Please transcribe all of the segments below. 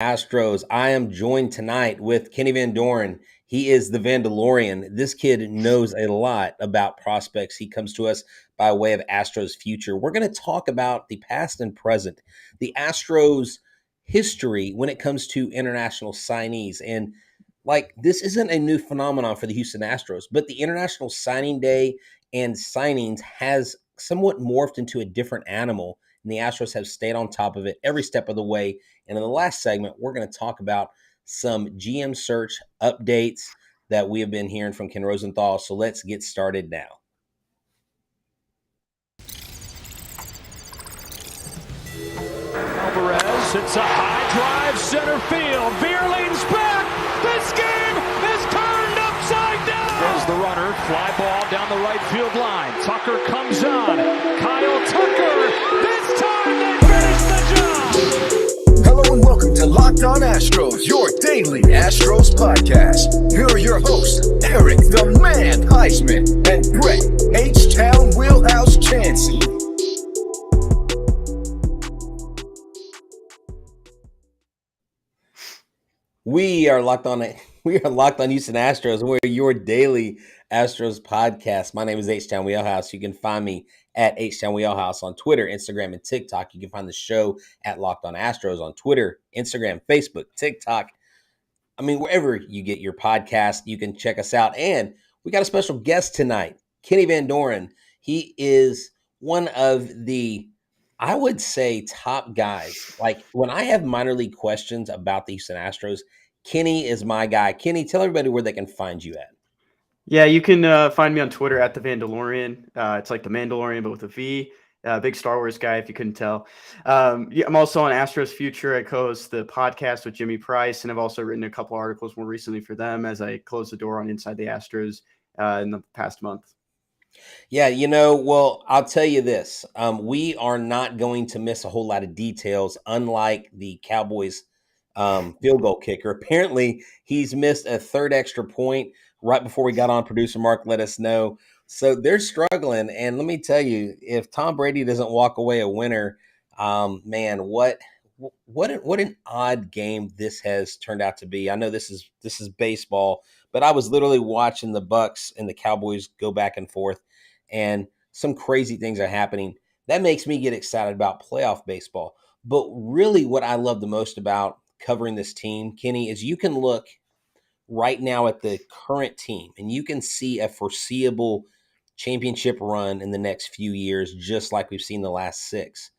Astros. I am joined tonight with Kenny Van Doren. He is the Vandalorian. This kid knows a lot about prospects. He comes to us by way of Astros future. We're going to talk about the past and present, the Astros history when it comes to international signees. And like, this isn't a new phenomenon for the Houston Astros, but the International Signing Day and signings has somewhat morphed into a different animal. And the Astros have stayed on top of it every step of the way. And in the last segment, we're going to talk about some GM search updates that we have been hearing from Ken Rosenthal. So let's get started now. Alvarez, it's a high drive, center field. Veer leans back. This game is turned upside down. There's the runner, fly ball down the right field line. Tucker comes on. Kyle Tucker. This time they finish the job. Hello and welcome to Htown Astros, your daily Astros podcast. Here are your hosts, Eric the Man Heisman and Brett Htown Wheelhouse Chansey. We are locked on Houston Astros. We're your daily Astros podcast. My name is Htown Wheelhouse. You can find me at Htown Wheelhouse on Twitter, Instagram, and TikTok. You can find the show at Locked On Astros on Twitter, Instagram, Facebook, TikTok. I mean, wherever you get your podcast, you can check us out. And we got a special guest tonight, Kenny Van Doren. He is one of the, I would say, top guys. Like, when I have minor league questions about the Houston Astros, Kenny is my guy. Kenny, tell everybody where they can find you at. Yeah, you can find me on Twitter at the Vandalorian. It's like the Mandalorian, but with a V. Big Star Wars guy, if you couldn't tell. I'm also on Astros Future. I co-host the podcast with Jimmy Price, and I've also written a couple articles more recently for them as I close the door on Inside the Astros in the past month. Yeah, well, I'll tell you this. We are not going to miss a whole lot of details, unlike the Cowboys field goal kicker. Apparently, he's missed a third extra point right before we got on. Producer Mark let us know. So they're struggling. And let me tell you, if Tom Brady doesn't walk away a winner, man, what an odd game this has turned out to be. I know this is baseball, but I was literally watching the Bucks and the Cowboys go back and forth, and some crazy things are happening. That makes me get excited about playoff baseball. But really what I love the most about covering this team, Kenny, is you can look right now at the current team and you can see a foreseeable championship run in the next few years, just like we've seen the last 6.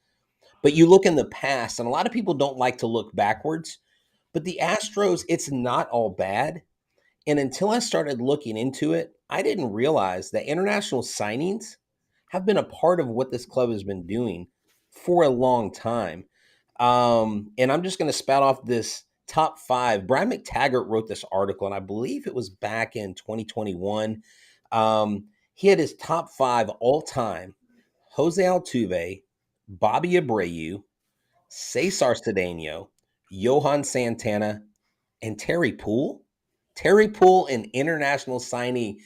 But you look in the past, and a lot of people don't like to look backwards, but the Astros, it's not all bad. And until I started looking into it, I didn't realize that international signings have been a part of what this club has been doing for a long time. And I'm just going to spout off this top 5. Brian McTaggart wrote this article, and I believe it was back in 2021. He had his top 5 all time: Jose Altuve, Bobby Abreu, Cesar Cedeno, Johan Santana, and Terry Poole. Terry Poole, an international signee.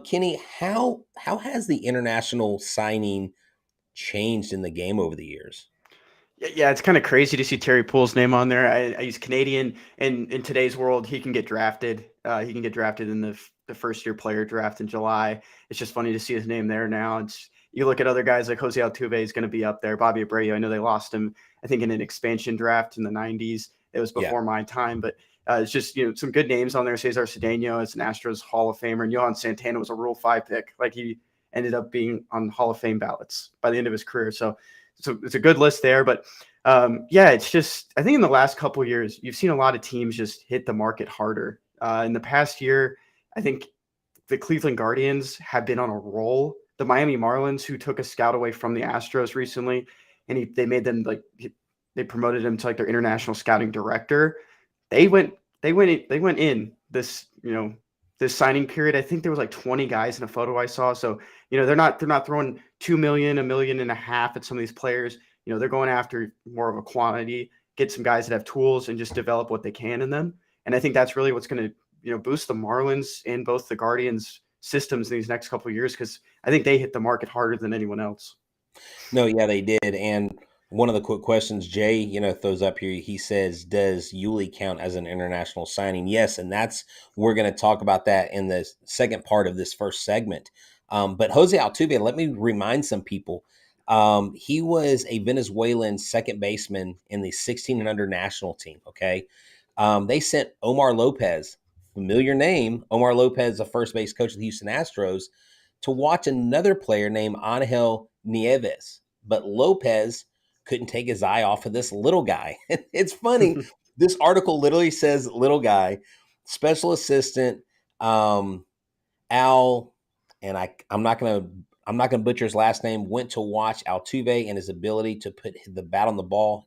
Kenny, how has the international signing changed in the game over the years? Yeah, it's kind of crazy to see Terry Poole's name on there. He's Canadian, and in today's world, he can get drafted. He can get drafted in the first-year player draft in July. It's just funny to see his name there now. You look at other guys like Jose Altuve is going to be up there. Bobby Abreu, I know they lost him, I think, in an expansion draft in the 90s. It was before my time, but it's just, some good names on there. Cesar Cedeno is an Astros Hall of Famer, and Johan Santana was a Rule 5 pick. Like, he ended up being on Hall of Fame ballots by the end of his career. So it's a good list there. But it's just, I think in the last couple of years, you've seen a lot of teams just hit the market harder. In the past year, I think the Cleveland Guardians have been on a roll. The Miami Marlins, who took a scout away from the Astros recently, and they made them they promoted him to their international scouting director. They went in this, this signing period. I think there was 20 guys in a photo I saw. So, they're not throwing $2 million, $1.5 million at some of these players. They're going after more of a quantity, get some guys that have tools and just develop what they can in them. And I think that's really what's going to, boost the Marlins and both the Guardians systems in these next couple of years, because I think they hit the market harder than anyone else. No, yeah, they did. And One of the quick questions Jay, throws up here. He says, "Does Yuli count as an international signing?" Yes, and we're going to talk about that in the second part of this first segment. But Jose Altuve, let me remind some people, he was a Venezuelan second baseman in the 16 and under national team. Okay, they sent Omar Lopez, familiar name, Omar Lopez, the first base coach of the Houston Astros, to watch another player named Angel Nieves, but Lopez couldn't take his eye off of this little guy. It's funny. This article literally says little guy, special assistant, Al, and I'm not gonna butcher his last name, went to watch Altuve and his ability to put the bat on the ball.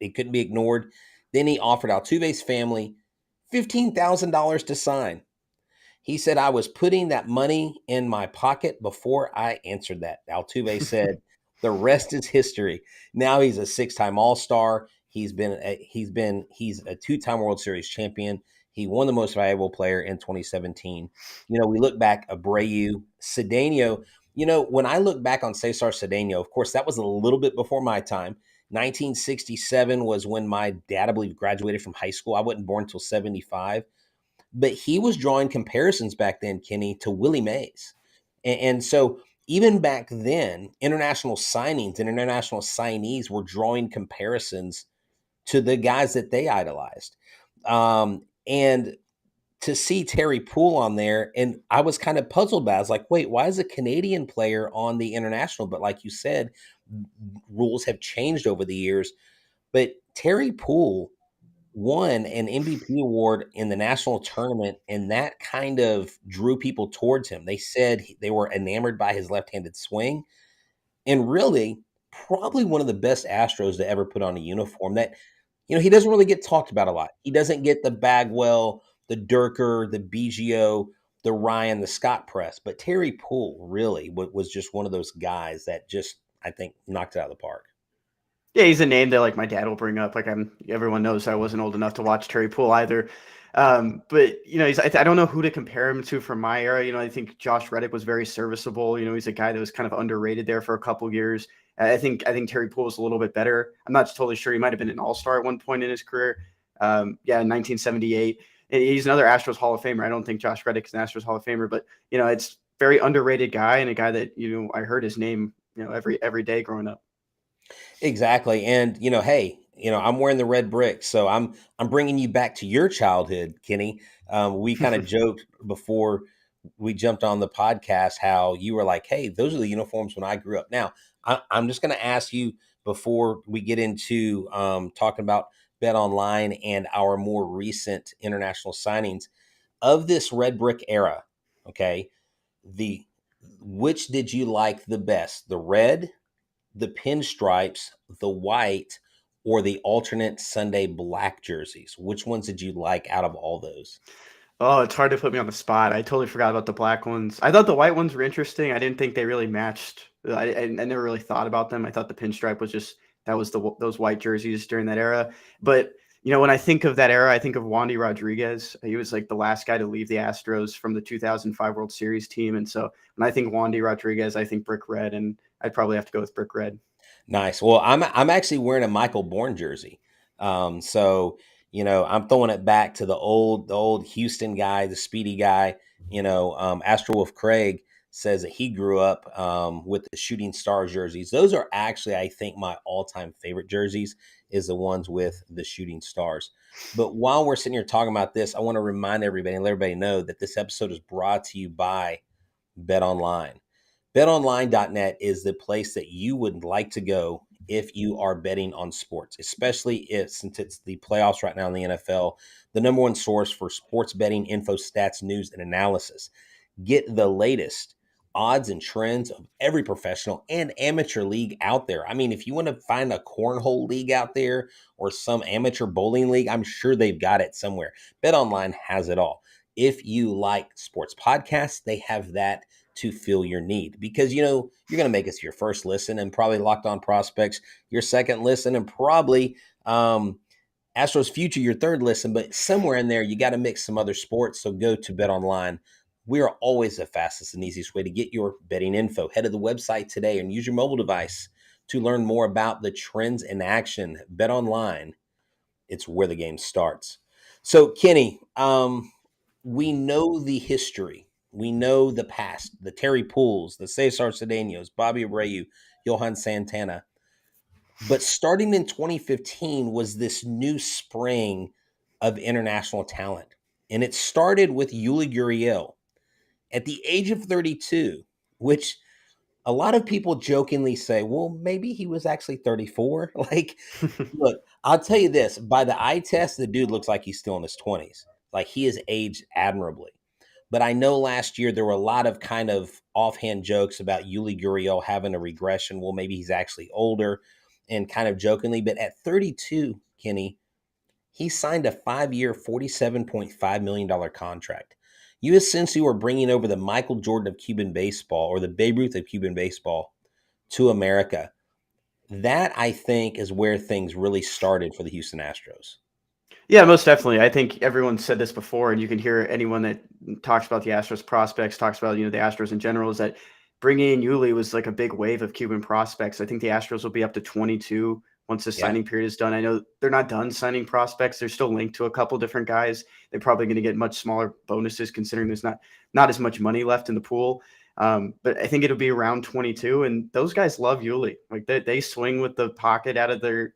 It couldn't be ignored. Then he offered Altuve's family $15,000 to sign. He said, "I was putting that money in my pocket before I answered that." Altuve said, "The rest is history." Now he's a six-time All-Star. He's a two-time World Series champion. He won the Most Valuable Player in 2017. We look back Abreu, Cedeno. When I look back on Cesar Cedeno, of course, that was a little bit before my time. 1967 was when my dad, I believe, graduated from high school. I wasn't born until 75. But he was drawing comparisons back then, Kenny, to Willie Mays. And so even back then, international signings and international signees were drawing comparisons to the guys that they idolized. And to see Terry Poole on there, and I was kind of puzzled by it. I was like, wait, why is a Canadian player on the international? But like you said, rules have changed over the years. But Terry Poole won an MVP award in the national tournament, and that kind of drew people towards him. They said they were enamored by his left-handed swing, and really, probably one of the best Astros to ever put on a uniform. That he doesn't really get talked about a lot. He doesn't get the Bagwell, the Durker, the BGO, the Ryan, the Scott press, but Terry Poole really was just one of those guys that just, I think, knocked it out of the park. Yeah, he's a name that like my dad will bring up. Like everyone knows I wasn't old enough to watch Terry Poole either. But I don't know who to compare him to from my era. I think Josh Reddick was very serviceable. He's a guy that was kind of underrated there for a couple years. I think Terry Poole is a little bit better. I'm not totally sure. He might have been an all-star at one point in his career. In 1978. He's another Astros Hall of Famer. I don't think Josh Reddick is an Astros Hall of Famer, but it's very underrated guy and a guy that I heard his name every day growing up. Exactly. And hey, I'm wearing the red brick, so I'm bringing you back to your childhood, Kenny. We kind of joked before we jumped on the podcast how you were like, "Hey, those are the uniforms when I grew up." Now, I'm just going to ask you before we get into talking about Bet Online and our more recent international signings of this red brick era. Okay, the which did you like the best? The red, the pinstripes, the white, or the alternate Sunday black jerseys? Which ones did you like out of all those? Oh, it's hard to put me on the spot. I totally forgot about the black ones. I thought the white ones were interesting. I didn't think they really matched. I never really thought about them. I thought the pinstripe was just that was those white jerseys during that era. But when I think of that era, I think of Wandy Rodriguez. He was like the last guy to leave the Astros from the 2005 World Series team. And so when I think Wandy Rodriguez, I think brick red, and I'd probably have to go with brick red. Nice. Well, I'm actually wearing a Michael Bourne jersey. So I'm throwing it back to the old Houston guy, the speedy guy. Astro Wolf Craig says that he grew up with the Shooting Stars jerseys. Those are actually, I think, my all-time favorite jerseys is the ones with the Shooting Stars. But while we're sitting here talking about this, I want to remind everybody and let everybody know that this episode is brought to you by Bet Online. BetOnline.net is the place that you would like to go if you are betting on sports, especially since it's the playoffs right now in the NFL, the number one source for sports betting info, stats, news, and analysis. Get the latest odds and trends of every professional and amateur league out there. I mean, if you want to find a cornhole league out there or some amateur bowling league, I'm sure they've got it somewhere. BetOnline has it all. If you like sports podcasts, they have that to fill your need, because you're going to make us your first listen and probably Locked On Prospects your second listen, and probably Astros Future your third listen. But somewhere in there you got to mix some other sports, so go to Bet Online. We are always the fastest and easiest way to get your betting info. Head to the website today and use your mobile device to learn more about the trends in action. Bet online, it's where the game starts. So, Kenny, we know the history. We know the past, the Terry Pools, the Cesar Cedeños, Bobby Abreu, Johan Santana. But starting in 2015 was this new spring of international talent. And it started with Yuli Gurriel at the age of 32, which a lot of people jokingly say, well, maybe he was actually 34. Like, look, I'll tell you this, by the eye test, the dude looks like he's still in his 20s. Like, he has aged admirably. But I know last year there were a lot of kind of offhand jokes about Yuli Gurriel having a regression. Well, maybe he's actually older, and kind of jokingly. But at 32, Kenny, he signed a 5-year, $47.5 million contract. You essentially were bringing over the Michael Jordan of Cuban baseball, or the Babe Ruth of Cuban baseball, to America. That, I think, is where things really started for the Houston Astros. Yeah, most definitely. I think everyone said this before, and you can hear anyone that talks about the Astros prospects, talks about, the Astros in general, is that bringing in Yuli was like a big wave of Cuban prospects. I think the Astros will be up to 22 once the Yeah. signing period is done. I know they're not done signing prospects. They're still linked to a couple different guys. They're probably going to get much smaller bonuses considering there's not as much money left in the pool. But I think it'll be around 22, and those guys love Yuli. Like they swing with the pocket out of their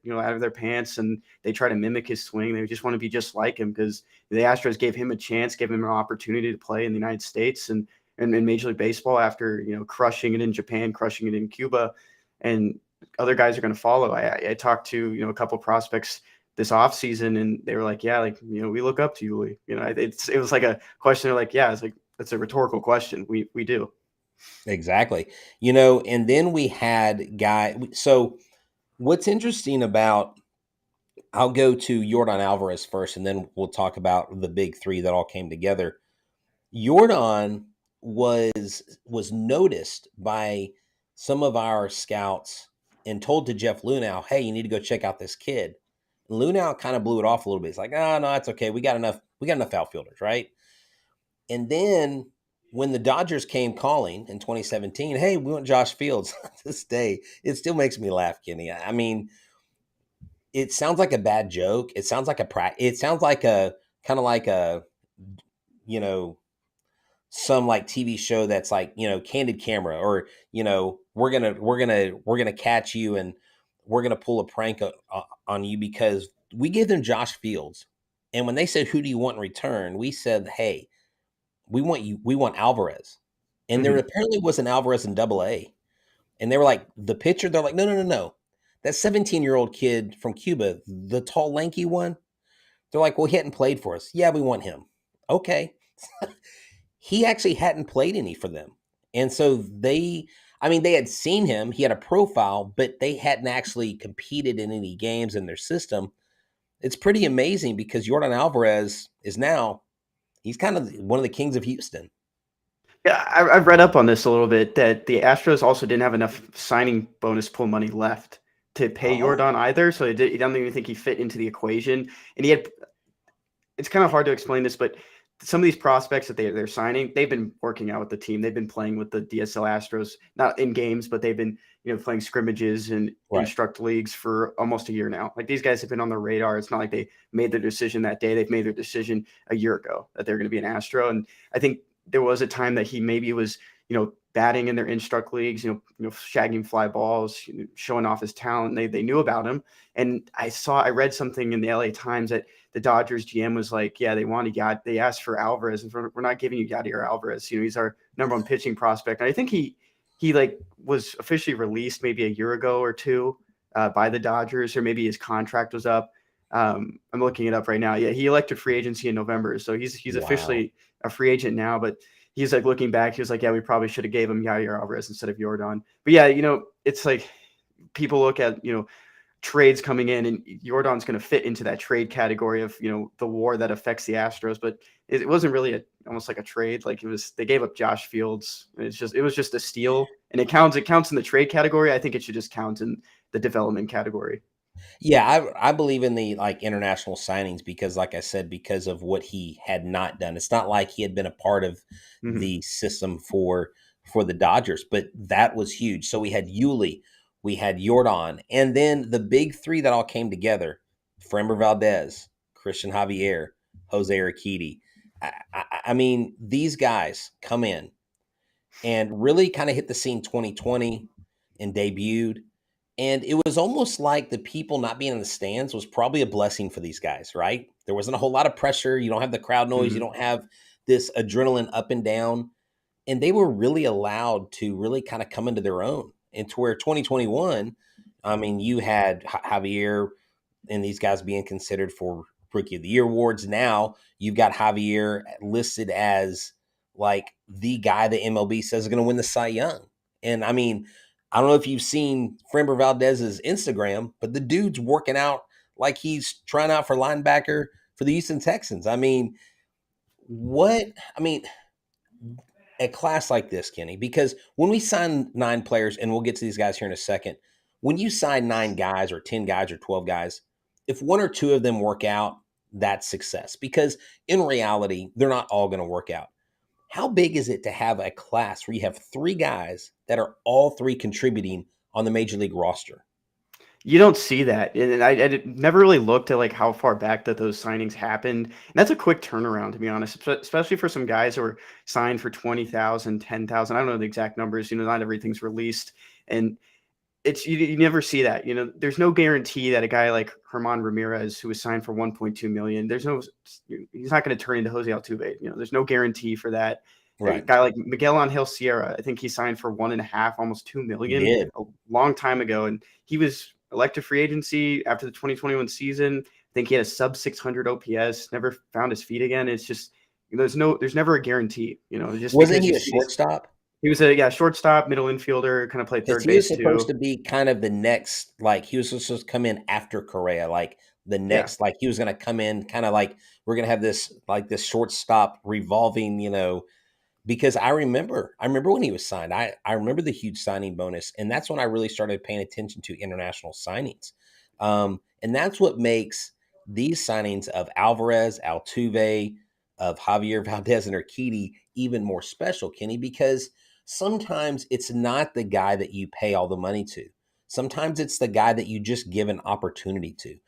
pants, and they try to mimic his swing. They just want to be just like him because the Astros gave him a chance, gave him an opportunity to play in the United States and in Major League Baseball after crushing it in Japan, crushing it in Cuba, and other guys are going to follow. I talked to a couple prospects this offseason, and they were like, yeah, like we look up to Yuli. It was like a question. They're like, yeah, it's like it's a rhetorical question. We do. Exactly. And then we had so what's interesting about, I'll go to Jordan Alvarez first, and then we'll talk about the big three that all came together. Jordan was noticed by some of our scouts and told to Jeff Lunau, hey, you need to go check out this kid. And Lunau kind of blew it off a little bit. It's like, oh, no, it's okay. We got enough outfielders, right? And then when the Dodgers came calling in 2017, hey, we want Josh Fields. To this day, it still makes me laugh, Kenny. I mean, it sounds like a bad joke. It sounds like it sounds like a kind of like a, some like TV show that's like, Candid Camera, or, we're gonna catch you and we're gonna pull a prank on you, because we gave them Josh Fields. And when they said, who do you want in return? We said, hey, we want Alvarez. And there Mhm. apparently was an Alvarez in AA. And they were like, the pitcher, they're like, no, no, no, no. That 17-year-old kid from Cuba, the tall, lanky one, they're like, well, he hadn't played for us. Yeah, we want him. Okay. He actually hadn't played any for them. And so they had seen him. He had a profile, but they hadn't actually competed in any games in their system. It's pretty amazing because Jordan Alvarez is now, he's kind of one of the kings of Houston. Yeah, I've read up on this a little bit that the Astros also didn't have enough signing bonus pool money left to pay Oh, Jordan either. So I don't even think he fit into the equation. And it's kind of hard to explain this, but some of these prospects that they're signing, they've been working out with the team. They've been playing with the DSL Astros, not in games, but they've been, playing scrimmages and right. instruct leagues for almost a year now. Like these guys have been on the radar. It's not like they made their decision that day. They've made their decision a year ago that they're going to be an Astro. And I think there was a time that he maybe was, batting in their instruct leagues, shagging fly balls, showing off his talent. They knew about him. And I read something in the LA Times that the Dodgers GM was like, yeah, they asked for Alvarez, and we're not giving you Yadier Alvarez. He's our number one pitching prospect. And I think he like was officially released maybe a year ago or two by the Dodgers, or maybe his contract was up. I'm looking it up right now. Yeah, he elected free agency in November, so he's Wow. officially a free agent now. But he's like looking back, he was like, yeah, we probably should have gave him Yadier Alvarez instead of Jordan. But yeah, it's like people look at trades coming in, and Jordan's going to fit into that trade category of the war that affects the Astros. But it wasn't really almost like a trade. Like they gave up Josh Fields. It was just a steal, and it counts in the trade category. I think it should just count in the development category. Yeah, I believe in the like international signings because, like I said, because of what he had not done. It's not like he had been a part of Mm-hmm. the system for the Dodgers, but that was huge. So we had Yuli, we had Jordan, and then the big three that all came together: Framber Valdez, Christian Javier, Jose Urquidy. I mean, these guys come in and really kind of hit the scene 2020 and debuted. And it was almost like the people not being in the stands was probably a blessing for these guys, right? There wasn't a whole lot of pressure. You don't have the crowd noise. You Mhm. don't have this adrenaline up and down. And they were really allowed to really kind of come into their own. And to where 2021, I mean, you had Javier and these guys being considered for Rookie of the Year awards. Now you've got Javier listed as like the guy that MLB says is going to win the Cy Young. And I mean, I don't know if you've seen Framber Valdez's Instagram, but the dude's working out like he's trying out for linebacker for the Houston Texans. I mean, what? I mean, a class like this, Kenny, because when we sign 9 players, and we'll get to these guys here in a second, when you sign 9 guys or 10 guys or 12 guys, if 1 or 2 of them work out, that's success because in reality, they're not all going to work out. How big is it to have a class where you have 3 guys that are all 3 contributing on the major league roster? You don't see that, and I never really looked at like how far back that those signings happened. And that's a quick turnaround, to be honest, especially for some guys who are signed for 20,000, 10,000. I don't know the exact numbers. Not everything's released, and it's you never see that. There's no guarantee that a guy like Herman Ramirez, who was signed for 1.2 million, he's not going to turn into Jose Altuve. There's no guarantee for that. A Right. guy like Miguel Angel Sierra, I think he signed for 1.5, almost 2 He million did. a long time ago, and he was elected free agency after the 2021 season. I think he had a sub 600 OPS. Never found his feet again. It's just there's never a guarantee. Just Wasn't because he you a see these. shortstop? He was a shortstop, middle infielder, kind of played Because third he was base supposed too. to be kind of the next, like he was supposed to come in after Correa, like the Yeah. next, like he was going to come in kind of like we're going to have this like this shortstop revolving, because I remember when he was signed. I remember the huge signing bonus, and that's when I really started paying attention to international signings. And that's what makes these signings of Alvarez, Altuve, of Javier Valdez, and Urquidy even more special, Kenny, because sometimes it's not the guy that you pay all the money to. Sometimes it's the guy that you just give an opportunity to.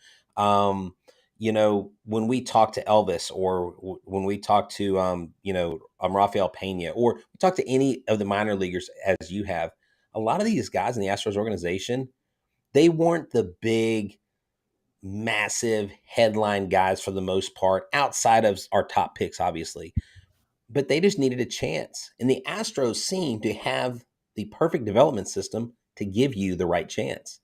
When we talk to Elvis or when we talk to, Rafael Pena, or we talk to any of the minor leaguers as you have, a lot of these guys in the Astros organization, they weren't the big, massive headline guys for the most part, outside of our top picks, obviously, but they just needed a chance. And the Astros seem to have the perfect development system to give you the right chance.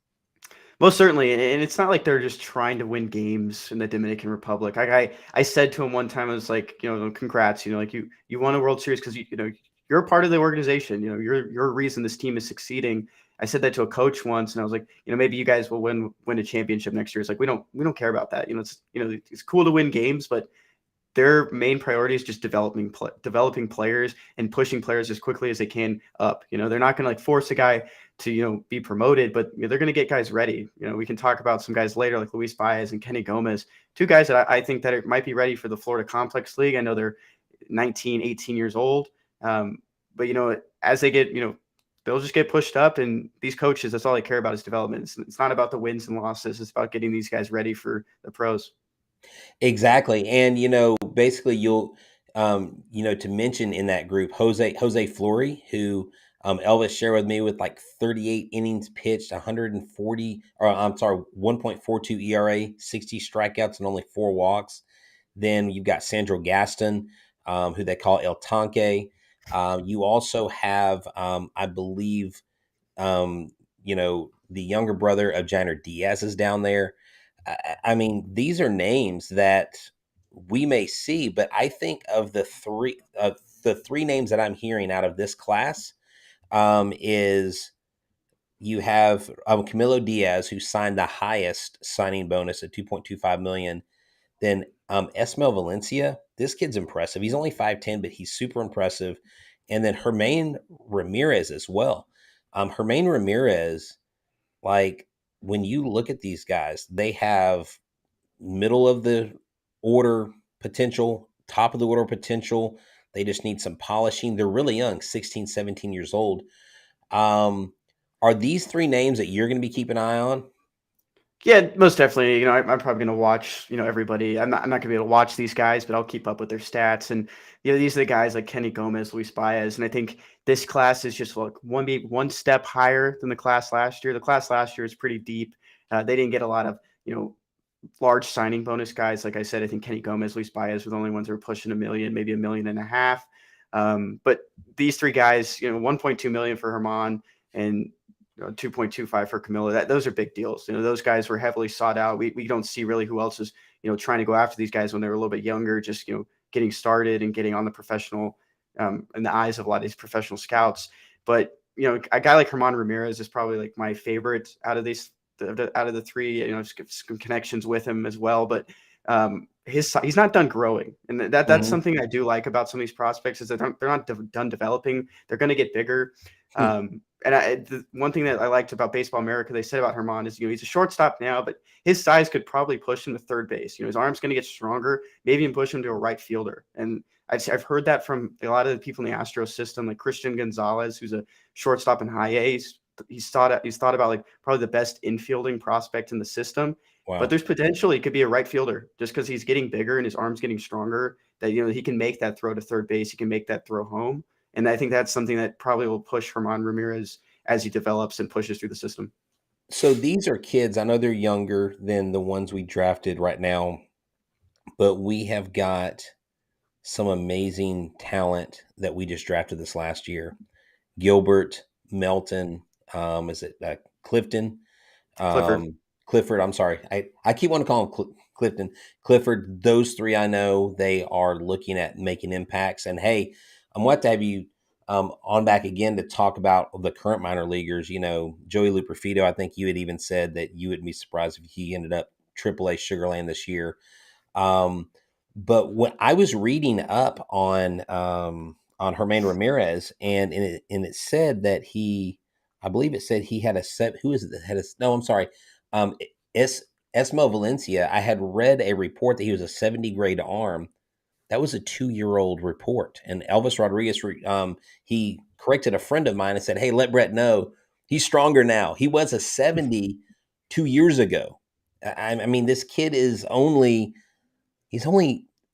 Most certainly, and it's not like they're just trying to win games in the Dominican Republic. I said to him one time, I was like, congrats, like you won a World Series because you're a part of the organization. You're a reason this team is succeeding. I said that to a coach once, and I was like, maybe you guys will win a championship next year. It's like we don't care about that. It's cool to win games, but their main priority is just developing players and pushing players as quickly as they can up. They're not going to like force a guy to be promoted, but they're going to get guys ready. We can talk about some guys later like Luis Baez and Kenny Gomez, 2 guys that I think that might be ready for the Florida Complex League. I know they're 19, 18 years old, but as they get they'll just get pushed up, and these coaches, that's all they care about is development. It's not about the wins and losses. It's about getting these guys ready for the pros. Exactly. And basically you'll to mention in that group Jose Fleury, who Elvis shared with me with like 38 innings pitched, 140, or I'm sorry, 1.42 ERA, 60 strikeouts and only 4 walks. Then you've got Sandro Gaston, who they call El Tanque. You also have, I believe, um, the younger brother of Jainer Diaz is down there. I mean, these are names that we may see, but I think of the three names that I'm hearing out of this class, is you have Camilo Diaz, who signed the highest signing bonus at 2.25 million. Then Esmael Valencia, this kid's impressive. He's only 5'10", but he's super impressive. And then Hermain Ramirez as well. Hermain Ramirez, like when you look at these guys, they have middle of the order potential, top of the order potential. They just need some polishing. They're really young, 16, 17 years old. Um, Are these three names that you're going to be keeping an eye on? Yeah, most definitely. I'm probably going to watch, everybody. I'm not going to be able to watch these guys, but I'll keep up with their stats. And, these are the guys like Kenny Gomez, Luis Baez. And I think this class is just like one step higher than the class last year. The class last year is pretty deep. They didn't get a lot of, large signing bonus guys. Like I said, I think Kenny Gomez, Luis Baez were the only ones who were pushing $1 million, maybe $1.5 million. But these three guys, 1.2 million for Herman and 2.25 for Camilla. Those are big deals. Those guys were heavily sought out. We don't see really who else is, trying to go after these guys when they're a little bit younger, just, getting started and getting on the professional, in the eyes of a lot of these professional scouts. But, a guy like Herman Ramirez is probably like my favorite out of the three, just some connections with him as well. But he's not done growing. And that's something I do like about some of these prospects is that they're not done developing. They're going to get bigger. And the one thing that I liked about Baseball America, they said about Herman is, he's a shortstop now, but his size could probably push him to third base. His arm's going to get stronger, maybe even push him to a right fielder. And I've heard that from a lot of the people in the Astros system, like Christian Gonzalez, who's a shortstop in high A. He's thought about like probably the best infielding prospect in the system. Wow. But there's potential he could be a right fielder just because he's getting bigger and his arm's getting stronger. That he can make that throw to third base, he can make that throw home. And I think that's something that probably will push Herman Ramirez as he develops and pushes through the system. So these are kids. I know they're younger than the ones we drafted right now, but we have got some amazing talent that we just drafted this last year. Gilbert, Melton, is it Clifton? Clifford, I'm sorry. I keep wanting to call him Clifton. Clifford, those three I know, they are looking at making impacts. And hey, I'm glad to have you on back again to talk about the current minor leaguers. Joey Luperfido, I think you had even said that you wouldn't be surprised if he ended up AAA Sugarland this year. But when I was reading up on Herman Ramirez, and it said that I believe it said he had a set. Who is it that had a? No, I'm sorry. Esmo Valencia. I had read a report that he was a 70 grade arm. That was a 2-year-old report, and Elvis Rodriguez he corrected a friend of mine and said, "Hey, let Brett know he's stronger now. He was a 70 2 years ago." I mean, this kid is only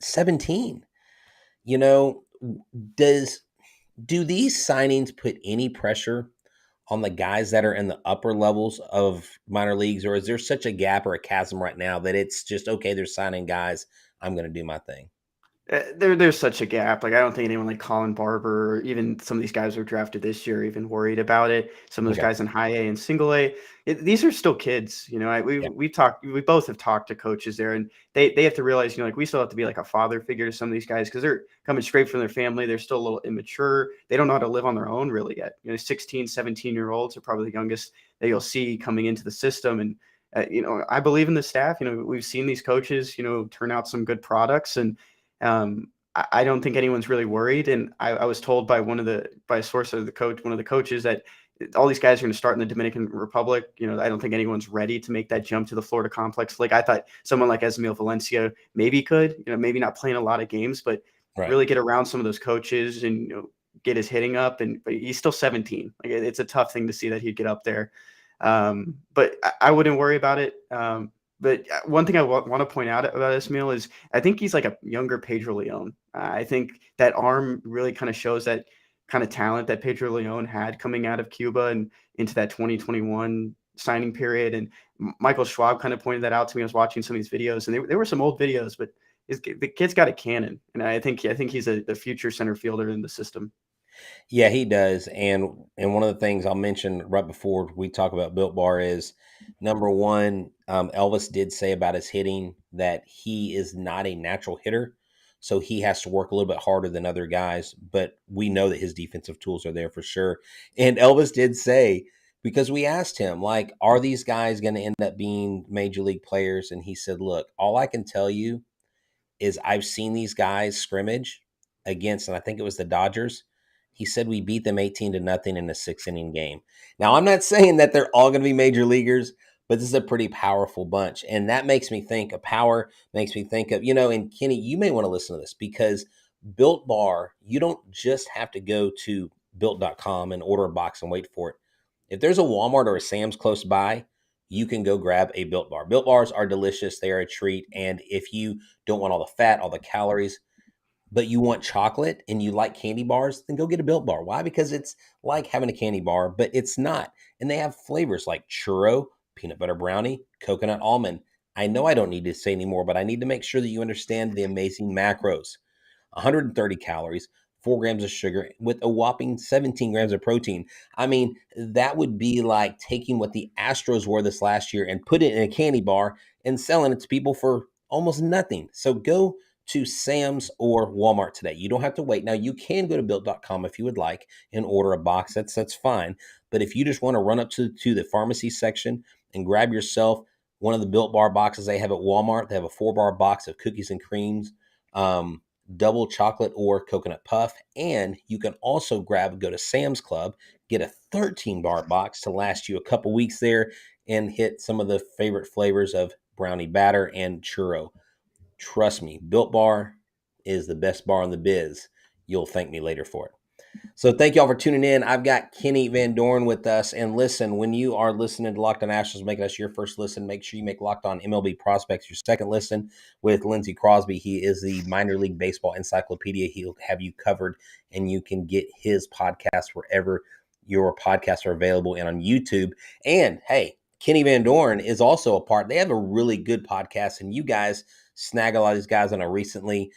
17. Do these signings put any pressure on the guys that are in the upper levels of minor leagues, or is there such a gap or a chasm right now that it's just, okay, they're signing guys, I'm going to do my thing? There's such a gap. Like, I don't think anyone like Colin Barber or even some of these guys who were drafted this year are even worried about it. Some of those guys in high A and single A, these are still kids. We both have talked to coaches there, and they have to realize, like, we still have to be like a father figure to some of these guys because they're coming straight from their family. They're still a little immature. They don't know how to live on their own really yet. 16, 17-year-olds are probably the youngest that you'll see coming into the system. And, I believe in the staff. We've seen these coaches, turn out some good products, and I don't think anyone's really worried. And I was told by a source of one of the coaches, that all these guys are going to start in the Dominican Republic. I don't think anyone's ready to make that jump to the Florida complex. Like, I thought someone like Esmil Valencia maybe could, maybe not playing a lot of games, but really get around some of those coaches and, get his hitting up. But he's still 17. Like, it's a tough thing to see that he'd get up there. But I wouldn't worry about it. But one thing I want to point out about Esmil is I think he's like a younger Pedro Leon. I think that arm really kind of shows that kind of talent that Pedro Leon had coming out of Cuba and into that 2021 signing period. And Michael Schwab kind of pointed that out to me. I was watching some of these videos, and there were some old videos, but the kid's got a cannon. And I think he's the future center fielder in the system. Yeah, he does. And one of the things I'll mention right before we talk about Built Bar is, number one, Elvis did say about his hitting that he is not a natural hitter. So he has to work a little bit harder than other guys. But we know that his defensive tools are there for sure. And Elvis did say, because we asked him, like, are these guys going to end up being major league players? And he said, look, all I can tell you is I've seen these guys scrimmage against, and I think it was the Dodgers. He said we beat them 18-0 in a 6-inning game. Now, I'm not saying that they're all going to be major leaguers, but this is a pretty powerful bunch. And that makes me think of power, makes me think of, and Kenny, you may want to listen to this, because Built Bar, you don't just have to go to built.com and order a box and wait for it. If there's a Walmart or a Sam's close by, you can go grab a Built Bar. Built Bars are delicious. They are a treat. And if you don't want all the fat, all the calories, but you want chocolate and you like candy bars, then go get a Built Bar. Why? Because it's like having a candy bar, but it's not. And they have flavors like churro, peanut butter brownie, coconut almond. I know I don't need to say anymore, but I need to make sure that you understand the amazing macros. 130 calories, 4 grams of sugar, with a whopping 17 grams of protein. I mean, that would be like taking what the Astros were this last year and put it in a candy bar and selling it to people for almost nothing. So go to Sam's or Walmart today. You don't have to wait. Now you can go to built.com if you would like and order a box. That's fine. But if you just want to run up to the pharmacy section and grab yourself one of the Built Bar boxes they have at Walmart, they have a 4-bar box of cookies and creams, double chocolate or coconut puff. And you can also go to Sam's Club, get a 13-bar box to last you a couple weeks there, and hit some of the favorite flavors of brownie batter and churro. Trust me, Built Bar is the best bar in the biz. You'll thank me later for it. So thank y'all for tuning in. I've got Kenny Van Doren with us. And listen, when you are listening to Locked On Astros, making us your first listen, make sure you make Locked On MLB Prospects your second listen with Lindsey Crosby. He is the minor league baseball encyclopedia. He'll have you covered, and you can get his podcast wherever your podcasts are available and on YouTube. And hey, Kenny Van Doren is also a part. They have a really good podcast, and you guys snag a lot of these guys on it recently.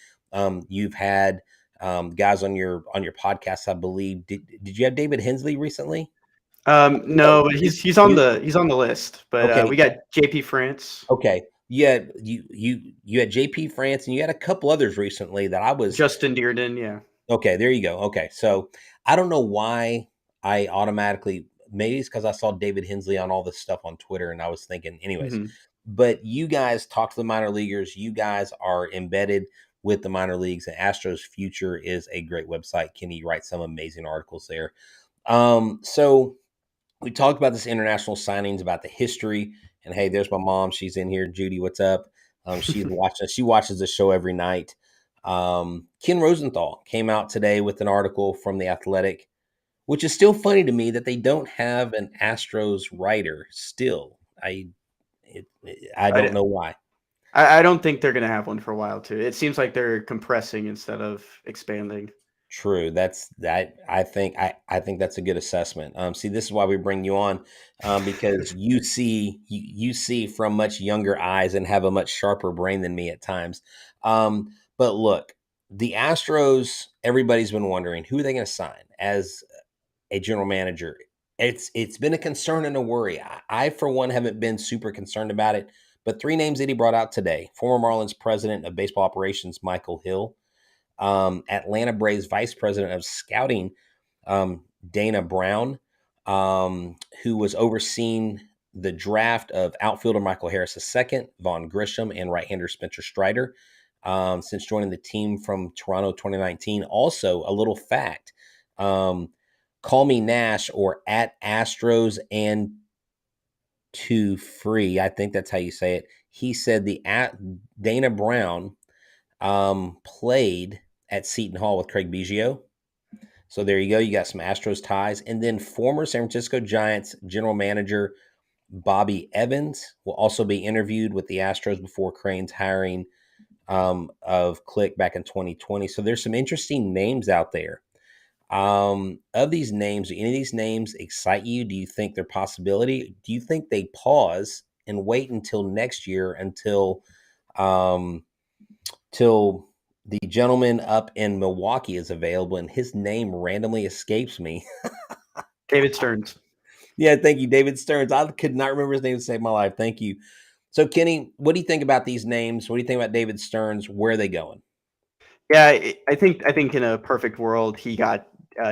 You've had guys on your podcast, I believe. Did you have David Hensley recently? No, but he's on the list. But Okay. We got JP France. Okay. Yeah, you had JP France, and you had a couple others recently that I was Justin Dearden, yeah. Okay, there you go. Okay. So I don't know why I automatically, maybe it's because I saw David Hensley on all this stuff on Twitter, and I was thinking, anyways. Mhm. But you guys talk to the minor leaguers. You guys are embedded with the minor leagues, and Astros Future is a great website. Kenny writes some amazing articles there. So we talked about this international signings, about the history, and hey, there's my mom. She's in here. Judy, what's up? She's watching. She watches the show every night. Ken Rosenthal came out today with an article from The Athletic, which is still funny to me that they don't have an Astros writer still. I don't know why. I don't think they're going to have one for a while, too. It seems like they're compressing instead of expanding. True. I think that's a good assessment. See, this is why we bring you on, because you see from much younger eyes and have a much sharper brain than me at times. But look, the Astros, everybody's been wondering, who are they going to sign as a general manager? It's been a concern and a worry. I for one haven't been super concerned about it, but 3 names that he brought out today: former Marlins president of baseball operations Michael Hill, Atlanta Braves vice president of scouting Dana Brown, who was overseeing the draft of outfielder Michael Harris II, Vaughn Grisham, and right-hander Spencer Strider, since joining the team from Toronto 2019. Also, a little fact, Call Me Nash, or at Astros and to free, I think that's how you say it. He said Dana Brown played at Seton Hall with Craig Biggio. So there you go. You got some Astros ties. And then former San Francisco Giants general manager Bobby Evans will also be interviewed with the Astros before Crane's hiring of Click back in 2020. So there's some interesting names out there. Of these names, do any of these names excite you? Do you think they're possibility? Do you think they pause and wait until next year till the gentleman up in Milwaukee is available, and his name randomly escapes me? David Stearns. Yeah, thank you, David Stearns. I could not remember his name to save my life. Thank you. So, Kenny, what do you think about these names? What do you think about David Stearns? Where are they going? Yeah, I think in a perfect world, he got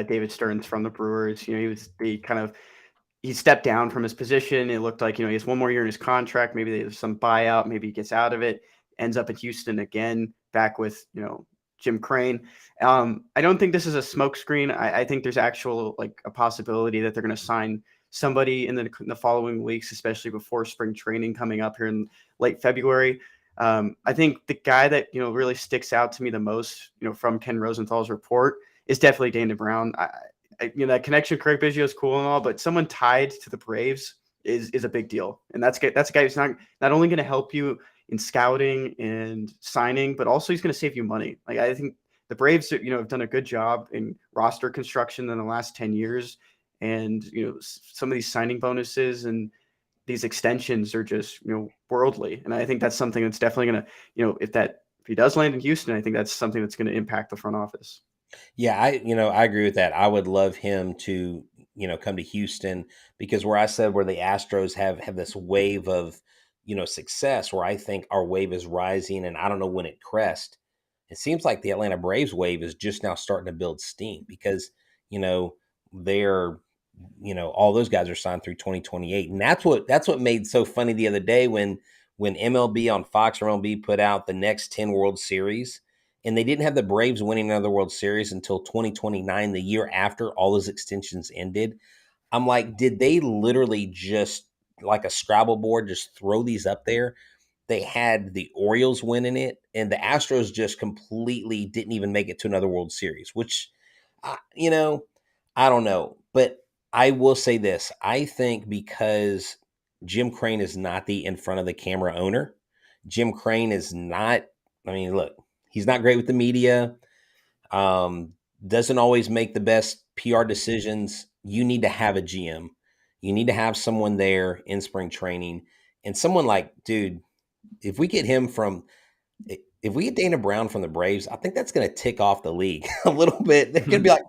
David Stearns from the Brewers. He was he stepped down from his position. It looked like, he has one more year in his contract. Maybe there's some buyout. Maybe he gets out of it, ends up in Houston again, back with, Jim Crane. I don't think this is a smokescreen. I think there's actual a possibility that they're going to sign somebody in the following weeks, especially before spring training coming up here in late February. I think the guy that, really sticks out to me the most, from Ken Rosenthal's report is definitely Dana Brown. that connection with Craig Biggio is cool and all, but someone tied to the Braves is a big deal. And that's a guy who's not only going to help you in scouting and signing, but also he's going to save you money. Like, I think the Braves, have done a good job in roster construction in the last 10 years. And, some of these signing bonuses and these extensions are just, worldly. And I think that's something that's definitely going to, if he does land in Houston, I think that's something that's going to impact the front office. Yeah, I agree with that. I would love him to, come to Houston, because where the Astros have this wave of, success, where I think our wave is rising, and I don't know when it crests. It seems like the Atlanta Braves wave is just now starting to build steam, because, they're, all those guys are signed through 2028. And that's what made so funny the other day when MLB on Fox or MLB put out the next 10 World Series, and they didn't have the Braves winning another World Series until 2029, the year after all those extensions ended. I'm like, did they literally just, like a Scrabble board, just throw these up there? They had the Orioles winning it, and the Astros just completely didn't even make it to another World Series, which, you know, I don't know. But I will say this. I think because Jim Crane is not the in front of the camera owner, Jim Crane is not, I mean, look, he's not great with the media, doesn't always make the best PR decisions. You need to have a GM. You need to have someone there in spring training, and someone like, dude, if we get him from, if we get Dana Brown from the Braves, I think that's going to tick off the league a little bit. They're going to be like,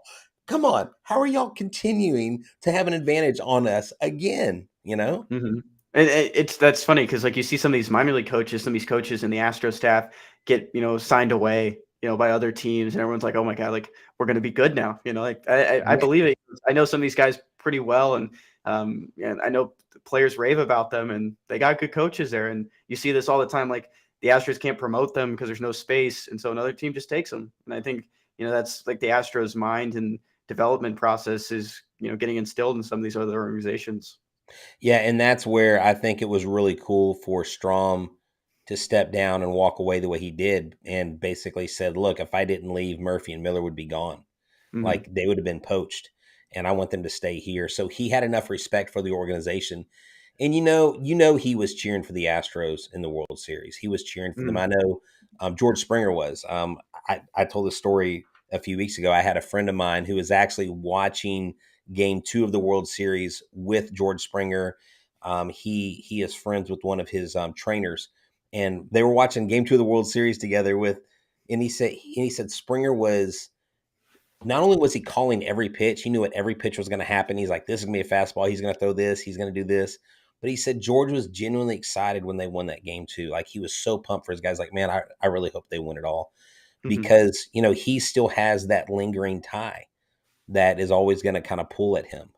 come on, how are y'all continuing to have an advantage on us again? Mm-hmm. And that's funny because, like, you see some of these minor league coaches, some of these coaches in the Astro staff get signed away by other teams, and everyone's like, oh my god, like, we're going to be good now. Like, I believe it. I know some of these guys pretty well, and I know the players rave about them, and they got good coaches there. And you see this all the time. Like, the Astros can't promote them because there's no space, and so another team just takes them. And I think that's like the Astros mind and development process is getting instilled in some of these other organizations. Yeah, and that's where I think it was really cool for Strom to step down and walk away the way he did, and basically said, look, if I didn't leave, Murphy and Miller would be gone. Mm-hmm. Like, they would have been poached, and I want them to stay here. So he had enough respect for the organization. And he was cheering for the Astros in the World Series. He was cheering for them. I know George Springer was. I told this story a few weeks ago. I had a friend of mine who was actually watching Game 2 of the World Series with George Springer. He is friends with one of his trainers, and they were watching Game 2 of the World Series together with. And he said Springer was, not only was he calling every pitch, he knew what every pitch was going to happen. He's like, this is going to be a fastball. He's going to throw this. He's going to do this. But he said George was genuinely excited when they won that game too. Like, he was so pumped for his guys. Like, man, I really hope they win it all, because, he still has that lingering tie that is always going to kind of pull at him.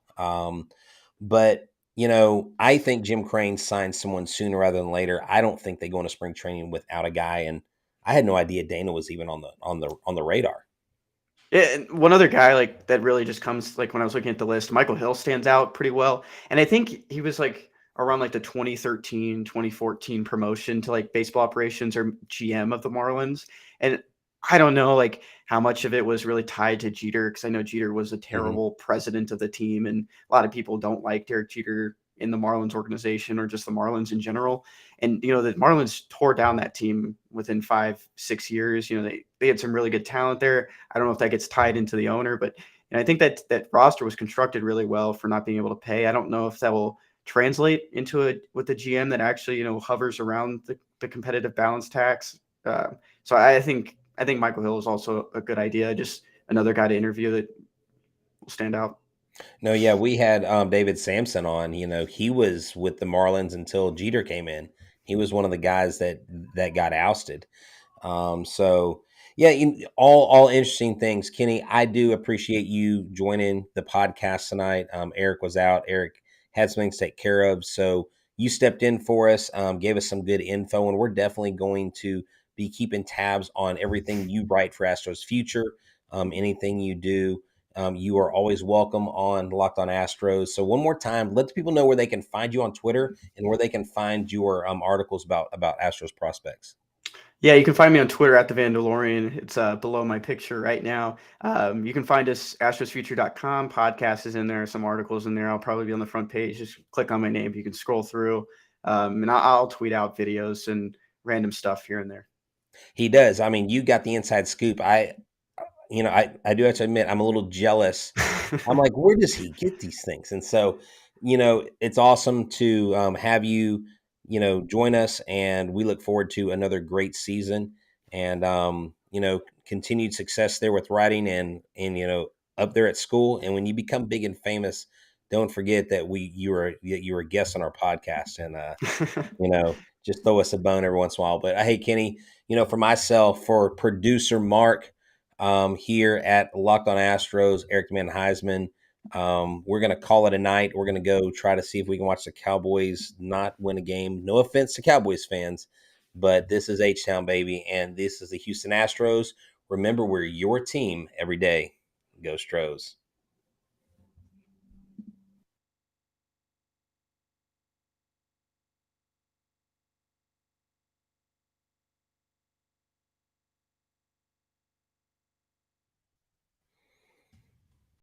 But, I think Jim Crane signs someone sooner rather than later. I don't think they go into spring training without a guy. And I had no idea Dana was even on the radar. Yeah, and one other guy like that really just comes, like, when I was looking at the list, Michael Hill stands out pretty well. And I think he was like around like the 2013, 2014 promotion to like baseball operations or GM of the Marlins. And I don't know like how much of it was really tied to Jeter, because I know Jeter was a terrible president of the team, and a lot of people don't like Derek Jeter in the Marlins organization or just the Marlins in general. And the Marlins tore down that team within 5-6 years. They had some really good talent there. I don't know if that gets tied into the owner, but I think that roster was constructed really well for not being able to pay. I don't know if that will translate into it with the GM that actually hovers around the competitive balance tax. So I think Michael Hill is also a good idea. Just another guy to interview that will stand out. No, yeah, we had David Sampson on. He was with the Marlins until Jeter came in. He was one of the guys that got ousted. So yeah, all interesting things. Kenny, I do appreciate you joining the podcast tonight. Eric was out. Eric had some things to take care of, so you stepped in for us, gave us some good info, and we're definitely going to be keeping tabs on everything you write for Astros Future. Anything you do. You are always welcome on Locked On Astros. So one more time, let the people know where they can find you on Twitter and where they can find your articles about Astros prospects. Yeah, you can find me on Twitter at the Vandalorian. It's below my picture right now. You can find us astrosfuture.com. Podcast is in there, some articles in there. I'll probably be on the front page. Just click on my name. You can scroll through, and I'll tweet out videos and random stuff here and there. He does. I mean, you got the inside scoop. I do have to admit, I'm a little jealous. I'm like, where does he get these things? And so, it's awesome to have you, join us, and we look forward to another great season, and continued success there with writing, and up there at school. And when you become big and famous, don't forget that you were a guest on our podcast, and just throw us a bone every once in a while. But hey, Kenny, for myself, for producer Mark, here at Locked On Astros, Eric Man Heisman, we're going to call it a night. We're going to go try to see if we can watch the Cowboys not win a game. No offense to Cowboys fans, but this is Htown, baby, and this is the Houston Astros. Remember, we're your team every day. Go Stros.